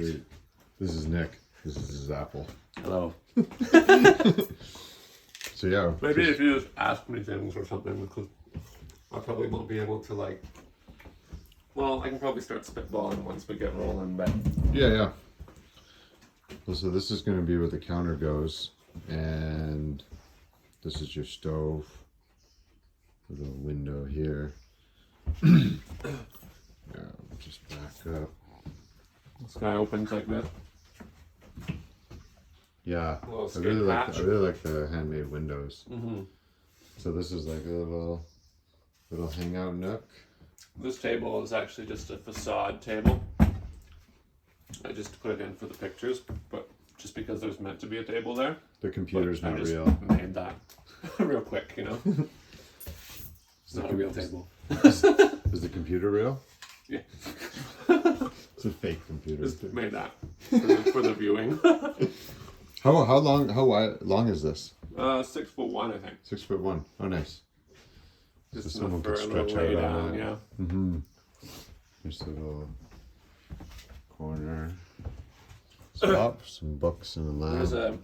This is Nick. This is his apple. Hello. So yeah. Maybe if you just ask me things or something, because I probably won't be able to like. Well, I can probably start spitballing once we get rolling, but Yeah. Well, so this is going to be where the counter goes, and this is your stove. With a window here. Yeah, just back up. this guy opens like this. Yeah, Little I escape really like hatch. I really like the handmade windows. Mm-hmm. So this is like a little hangout nook. This table is actually just a facade table. I just put it in for the pictures, but just because there's meant to be a table there. The computer's But I not just real. made that real quick, you know. It's not a real table. Is the computer real? Yeah. It's a fake computer. Just made that for the viewing. How long is this? 6'1", I think. 6'1". Oh, nice. Just So someone enough for could a little stretch lay out on down, it. yeah. Mm-hmm. There's a little corner. Stop. Some books and a lamp. There's a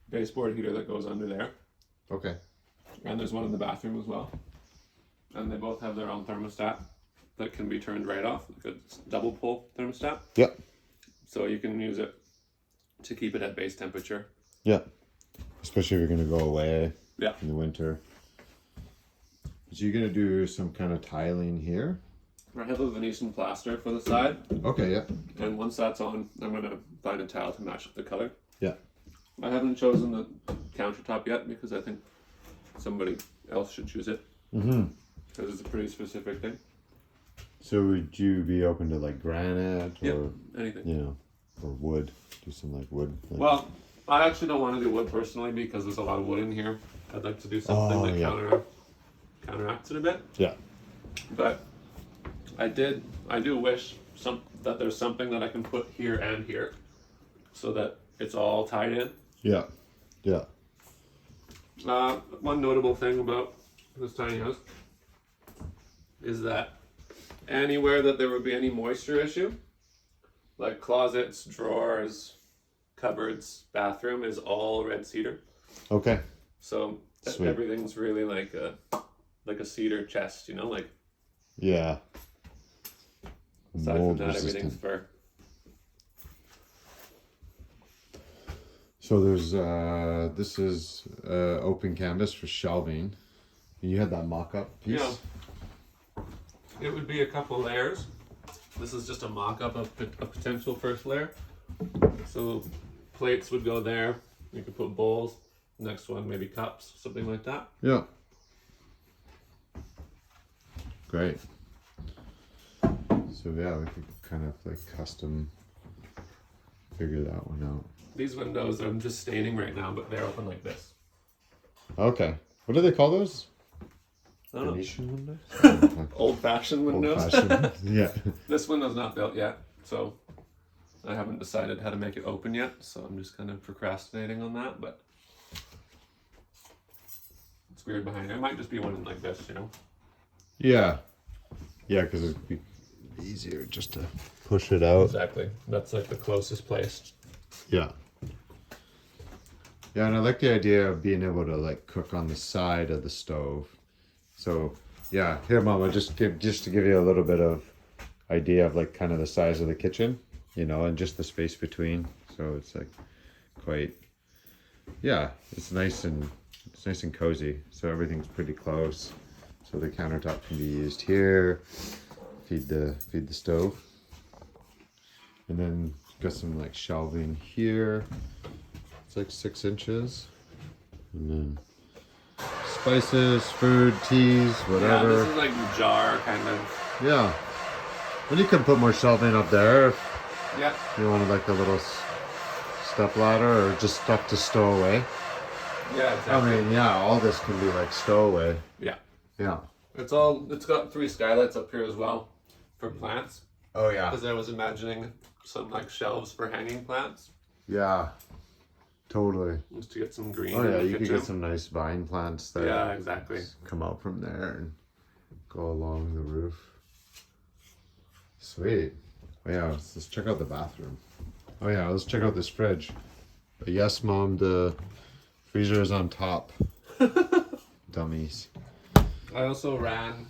baseboard heater that goes under there, Okay. and there's one in the bathroom as well. And they both have their own thermostat that can be turned right off, like a double pull thermostat. Yep. So you can use it to keep it at base temperature. Yeah. Especially if you're gonna go away Yeah. in the winter. So you're gonna do some kind of tiling here? I have a Venetian plaster for the side, Okay, yeah. and once that's on, I'm gonna find a tile to match with the color. Yeah. I haven't chosen the countertop yet because I think somebody else should choose it. Mm-hmm. Because it's a pretty specific thing. So would you be open to like granite or Yep. Anything. you know, or wood? Do some like wood. Like, Well, I actually don't want to do wood personally because there's a lot of wood in here. I'd like to do something Oh, that yeah. counteracts it a bit. yeah. But I do wish that there's something that I can put here and here, so that it's all tied in. Yeah. Yeah. One notable thing about this tiny house is that anywhere that there would be any moisture issue, like closets, drawers, cupboards, bathroom, is all red cedar. Okay. So Sweet. everything's really like a cedar chest, you know, like Yeah. aside Mold from that, everything's resistant. fur. So there's this is open canvas for shelving. You had that mock-up piece. Yeah. It would be a couple layers. This is just a mock-up of a potential first layer. So plates would go there. You could put bowls. Next one, maybe cups, something like that. Yeah. Great. So yeah, we could kind of like custom figure that one out. These windows I'm just staining right now, but they're open like this. Okay. What do they call those? I don't know. Venetian windows? Old-fashioned windows. Old-fashioned. Yeah. This window's not built yet, so I haven't decided how to make it open yet. So I'm just kind of procrastinating on that, but it's weird behind it. It might just be one like this, you know. Yeah. Yeah, because it'd be easier just to push it out. Exactly. That's like the closest place. Yeah. Yeah, and I like the idea of being able to like cook on the side of the stove. So yeah, here, Mama, just to give you a little bit of idea of like kind of the size of the kitchen, you know, and just the space between. So it's like quite, yeah, it's nice and cozy. So everything's pretty close. So the countertop can be used here, feed the stove, and then got some like shelving here. It's like 6 inches, and then spices, food, teas, Yeah, whatever. this is like a jar kind of. Yeah. And you can put more shelving up there if Yeah. you wanted like a little step ladder or just stuff to stow away. Yeah, I exactly. mean, yeah, all this can be like stowaway. Yeah. Yeah. It's got 3 skylights up here as well for plants. Oh yeah. Because I was imagining some like shelves for hanging plants. Yeah. Totally. Just to get some green Oh in yeah, the you could kitchen. get some nice vine plants that Yeah, exactly. come out from there and go along the roof. Sweet. Oh yeah, let's check out the bathroom. Oh yeah, let's check out this fridge. But yes, Mom, the freezer is on top. Dummies. I also ran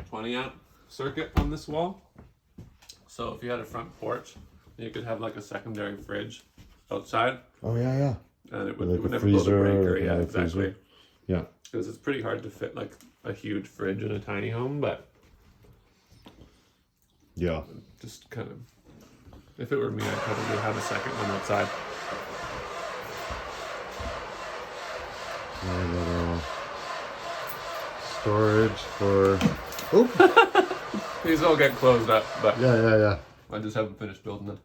20 amp circuit on this wall. So if you had a front porch, you could have like a secondary fridge outside, Oh yeah. and it would, Like it would a never go to freezer breaker. or Yeah, a exactly. freezer. Yeah. Because it's pretty hard to fit like a huge fridge in a tiny home, but Yeah. just kind of, if it were me, I'd probably have a second one outside. A little storage for. Oh. These all get closed up, but Yeah. I just haven't finished building them.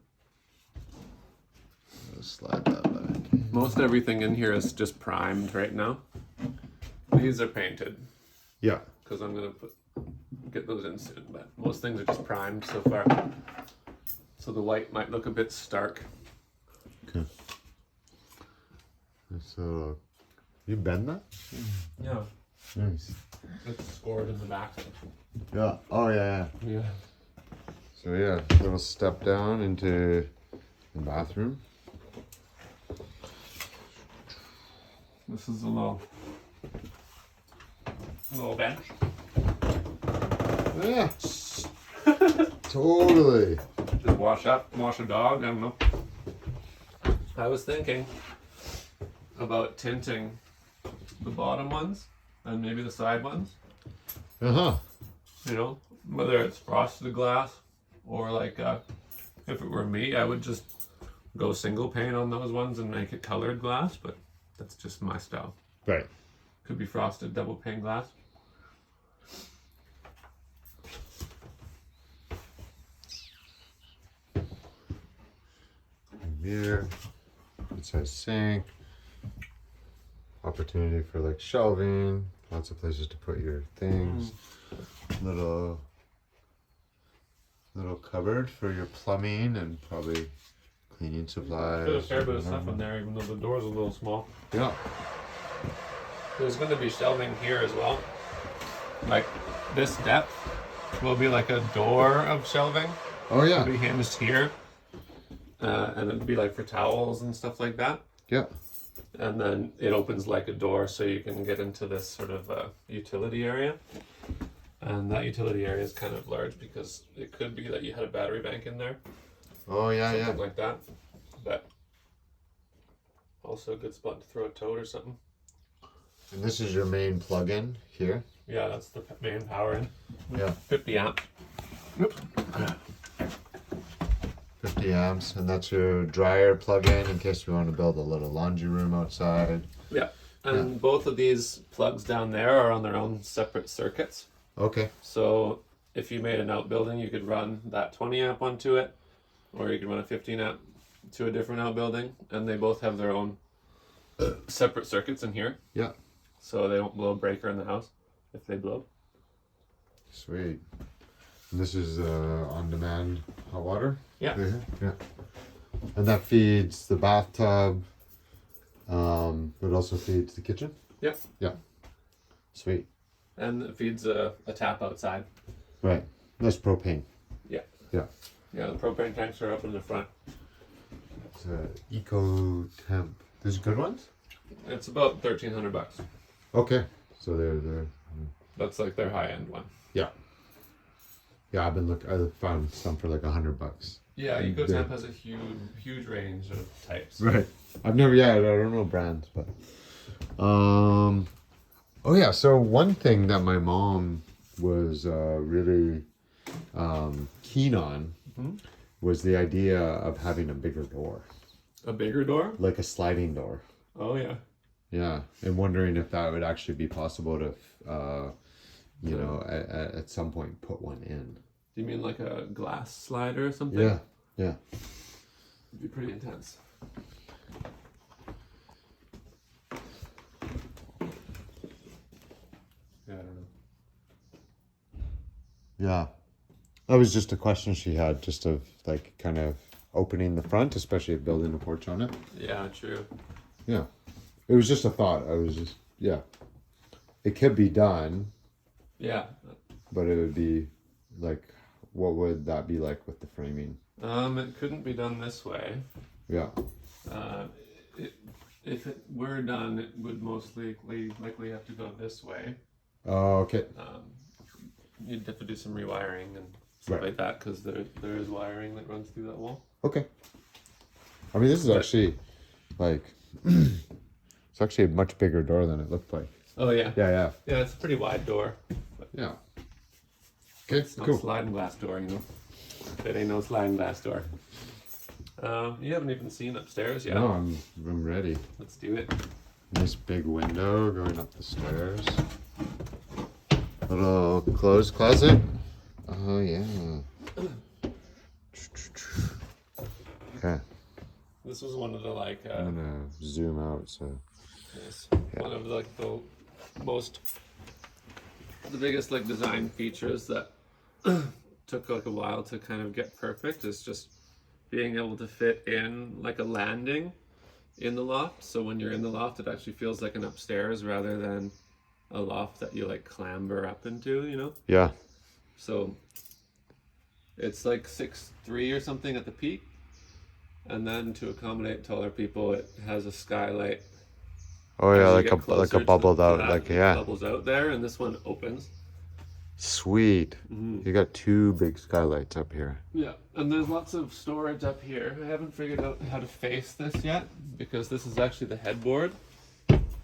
Let's slide that back. Most everything in here is just primed right now. These are painted Yeah. because I'm gonna get those in soon, but most things are just primed so far. So the white might look a bit stark. Okay. So, you bend that? Yeah, Nice. it's scored in the back. Yeah. Oh yeah. Yeah. So yeah, little step down into the bathroom. This is a little bench. Yeah. Totally. Just wash a dog. I don't know. I was thinking about tinting the bottom ones and maybe the side ones. Uh-huh. You know, whether it's frosted glass or like if it were me, I would just go single pane on those ones and make it colored glass, but that's just my style. Right. Could be frosted double pane glass. Mirror. It says sink. Opportunity for like shelving. Lots of places to put your things. Little cupboard for your plumbing and probably cleaning supplies. There's a fair bit of stuff in there, even though the door's a little small. Yeah. There's going to be shelving here as well. Like this depth will be like a door of shelving. Oh yeah. It'll be hinged here. And it'd be like for towels and stuff like that. Yeah. And then it opens like a door so you can get into this sort of utility area. And that utility area is kind of large because it could be that you had a battery bank in there. Oh yeah, Something like that. But also a good spot to throw a tote or something. And this is your main plug-in here. Yeah, that's the main power in. Yeah. 50 amp. Oops. 50 amps, and that's your dryer plug-in in case we want to build a little laundry room outside. Yeah. And both of these plugs down there are on their own separate circuits. Okay. So if you made an outbuilding, you could run that 20 amp onto it, or you could run a 15 amp to a different outbuilding, and they both have their own separate circuits in here. Yeah. So they won't blow a breaker in the house if they blow. Sweet. And this is on-demand hot water? Yeah. Yeah. And that feeds the bathtub. It also feeds the kitchen? Yeah. Yeah. Sweet. And it feeds a tap outside. Right. That's propane. Yeah. Yeah. Yeah, the propane tanks are up in the front. It's Eco Temp. There's good ones? It's about $1,300. Okay. So they're That's like their high end one. yeah. Yeah, I found some for like $100. Yeah, And EcoTemp has a huge range of types. Right. I've never, I don't know brands, but oh yeah, so one thing that my mom was really keen on was the idea of having a bigger door, A bigger door? like a sliding door. Oh yeah. Yeah, and wondering if that would actually be possible to you know, at some point put one in. Do you mean like a glass slider or something? Yeah. It'd be pretty intense. Yeah, I don't know. Yeah. That was just a question she had, just of like kind of opening the front, especially if building a porch on it. Yeah, true. Yeah. It was just a thought. I was just, yeah. It could be done, Yeah. but it would be like what would that be like with the framing? It couldn't be done this way. Yeah. Uh, if it were done, it would most likely have to go this way. Oh, okay. You'd have to do some rewiring and stuff Right. like that because there is wiring that runs through that wall. Okay. I mean, this is actually like it's actually a much bigger door than it looked like. Oh yeah. Yeah. Yeah, it's a pretty wide door. Yeah. Okay. It's not a Cool. sliding glass door, you know. It ain't no sliding glass door. You haven't even seen upstairs yet. No, I'm ready. Let's do it. Nice big window going up the stairs. Little clothes closet. Oh yeah. Okay. This was one of the like I'm gonna zoom out so. yes, one of the, like the biggest like design features that took like a while to kind of get perfect is just being able to fit in like a landing in the loft. So when you're in the loft, it actually feels like an upstairs rather than a loft that you like clamber up into, you know? Yeah. So it's like 6'3" or something at the peak. And then to accommodate taller people, it has a skylight. Oh As yeah, you like get a closer to bubbled out, that, like it yeah. bubbles out there, and this one opens. Sweet. Mhm. You got two big skylights up here. Yeah, and there's lots of storage up here. I haven't figured out how to face this yet because this is actually the headboard.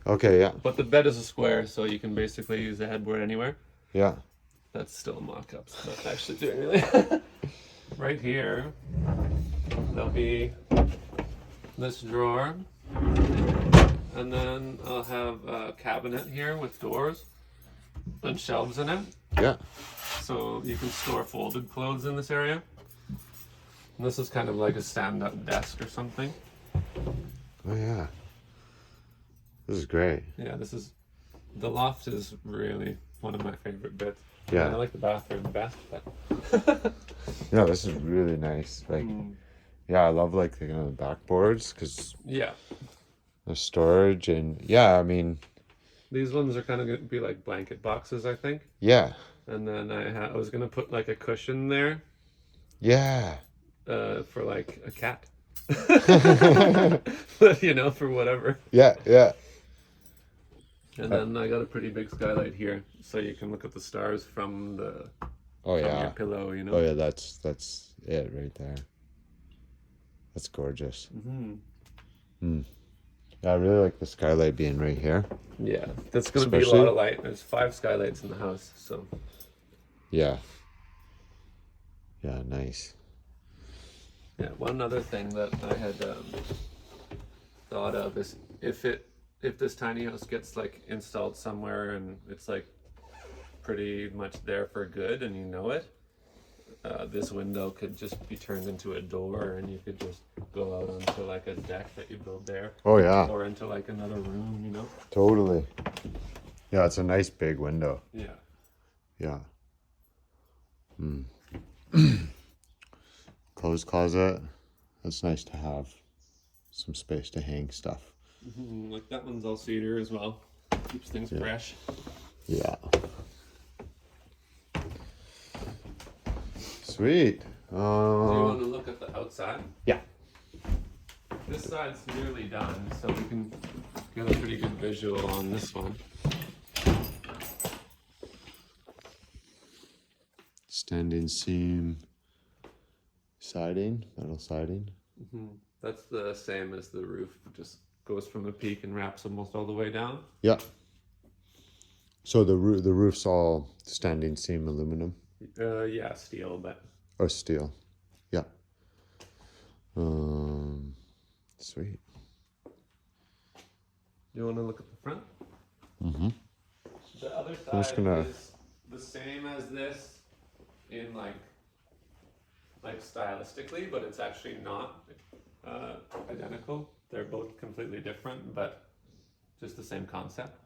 Okay, yeah. But the bed is a square, so you can basically use the headboard anywhere. Yeah. That's still mock-ups, but actually doing really. Right here, there'll be this drawer, and then I'll have a cabinet here with doors and shelves in it. Yeah. So you can store folded clothes in this area. And this is kind of like a stand-up desk or something. Oh yeah. This is great. Yeah, the loft is really one of my favorite bits. Yeah. I like the bathroom best, but Yeah, this is really nice. Like, yeah, I love like the backboards because yeah, the storage and yeah, I mean, these ones are kind of going to be like blanket boxes, I think. yeah, And then I was gonna put like a cushion there, yeah, for like a cat. You know, for whatever. yeah, yeah. And then I got a pretty big skylight here, so you can look at the stars from Oh your yeah. pillow. You know. Oh yeah, that's it right there. That's gorgeous. Yeah, I really like the skylight being right here. Yeah, that's gonna be a Especially- lot of light. There's 5 skylights in the house, so. Yeah. Yeah, nice. Yeah, one other thing that I had thought of is if this tiny house gets like installed somewhere and it's like pretty much there for good and you know it, this window could just be turned into a door and you could just go out onto like a deck that you build there Oh yeah, or into like another room, you know? totally. Yeah, it's a nice big window. Yeah. Yeah. Clothes closet. That's nice to have some space to hang stuff. Like that one's all cedar as well. Keeps things fresh. Yeah. Sweet. Do you want to look at the outside? Yeah. This side's nearly done, so we can get a pretty good visual on this one. Standing seam siding, metal siding. That's the same as the roof. It just goes from the peak and wraps almost all the way down. Yeah. So the roof's all standing seam aluminum Yeah, steel, but or steel. Yeah. Sweet. you want to look at the front? The other I'm just side gonna- is the same as this in like stylistically, but it's actually not identical. They're both completely different, but just the same concept.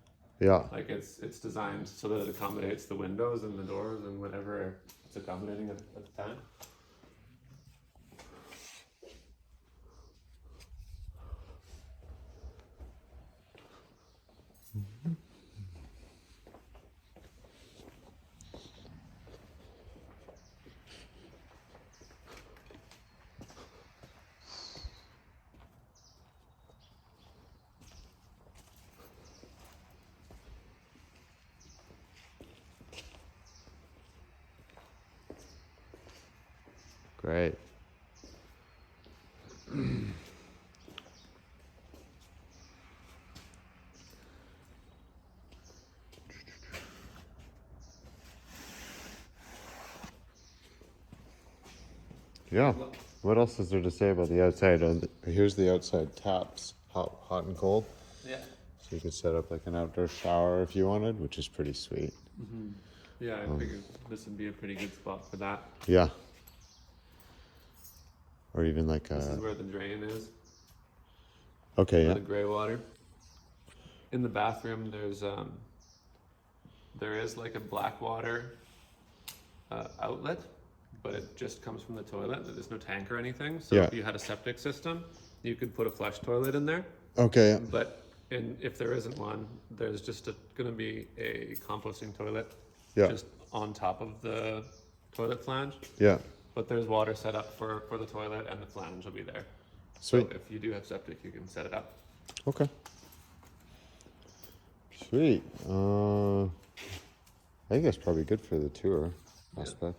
Yeah. Like it's designed so that it accommodates the windows and the doors and whatever it's accommodating at the time. Great. Yeah. What else is there to say about the outside? Here's the outside taps, hot and cold. Yeah. So you could set up like an outdoor shower if you wanted, which is pretty sweet. Yeah, I figured this would be a pretty good spot for that. Yeah. Or even like This is a. where the drain is, Okay, for yeah. the gray water. In the bathroom, there is like a black water outlet, but it just comes from the toilet. There's no tank or anything. So Yeah. if you had a septic system, you could put a flush toilet in there. Okay, yeah. But if there isn't one, there's just going to be a composting toilet Yeah. just on top of the toilet flange. Yeah. But there's water set up for the toilet, and the flange will be there. Sweet. So if you do have septic, you can set it up. Okay. Sweet. I think that's probably good for the tour aspect.